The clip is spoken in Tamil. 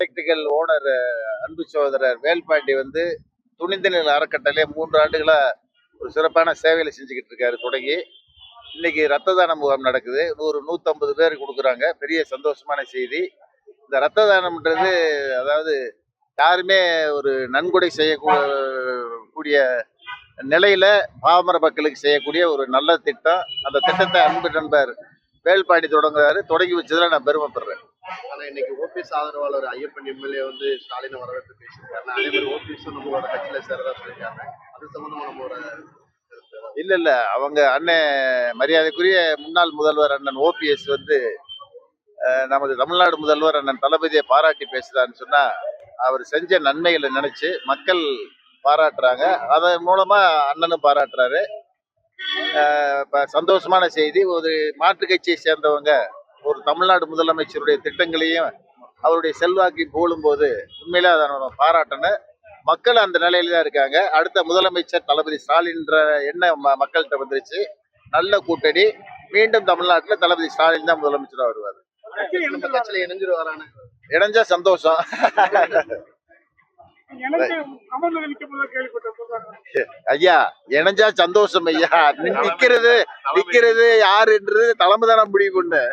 எலக்ட்ரிக்கல் ஓனர் அன்பு சகோதரர் வேல்பாண்டி வந்து துணிந்த நில அறக்கட்டளை 3 ஆண்டுகளா ஒரு சிறப்பான சேவைகளை செஞ்சுக்கிட்டு இருக்காரு. தொடங்கி இன்னைக்கு ரத்த தான முகாம் நடக்குது. 150 பேர் கொடுக்குறாங்க. பெரிய சந்தோஷமான செய்தி. இந்த ரத்த தானம்ன்றது அதாவது யாருமே ஒரு நன்கொடை செய்யக்கூடிய நிலையில பாமர மக்களுக்கு செய்யக்கூடிய ஒரு நல்ல திட்டம். அந்த திட்டத்தை அன்பு நண்பர் வேல்பாண்டி தொடங்கி வச்சதுல நான் பெருமைப்படுறேன். ஆனா இன்னைக்கு ஓபிஎஸ் ஆதரவாளர் ஐயப்பன் எம்எல்ஏ வந்து ஸ்டாலினை வரவேற்று பேசியிருக்காரு. அதே மாதிரி ஓபிஎஸ் நம்மளோட கட்சியில சேரதா சொல்லியிருக்காங்க. அது சம்பந்தமா நம்மளோட இல்ல அவங்க அண்ணன் மரியாதைக்குரிய முன்னாள் முதல்வர் அண்ணன் ஓபிஎஸ் வந்து நமது தமிழ்நாடு முதல்வர் அண்ணன் தளபதியை பாராட்டி பேசுறான்னு சொன்னா அவர் செஞ்ச நன்மைகளை நினைச்சு மக்கள் பாராட்டுறாங்க. அதன் மூலமா அண்ணனும் பாராட்டுறாரு. சந்தோஷமான செய்தி. ஒரு மாற்று கட்சியை சேர்ந்தவங்க ஒரு தமிழ்நாடு முதலமைச்சருடைய திட்டங்களையும் அவருடைய செல்வாக்கை போலும் போது உண்மையில அதை நம்ம பாராட்டணும். மக்கள் அந்த நிலையில தான் இருக்காங்க. அடுத்த முதலமைச்சர் தளபதி ஸ்டாலின்ற எண்ணம் மக்கள்கிட்ட வந்துருச்சு. நல்ல கூட்டணி. மீண்டும் தமிழ்நாட்டில் தளபதி ஸ்டாலின் தான் முதலமைச்சராக வருவார். கட்சியில இணைஞ்சிருவாரான இணைஞ்சா சந்தோஷம். ஐயா இணைஞ்சா சந்தோஷம் ஐயா. நிக்கிறது யாருன்றது தலைமை தானே முடிவு பண்ணு.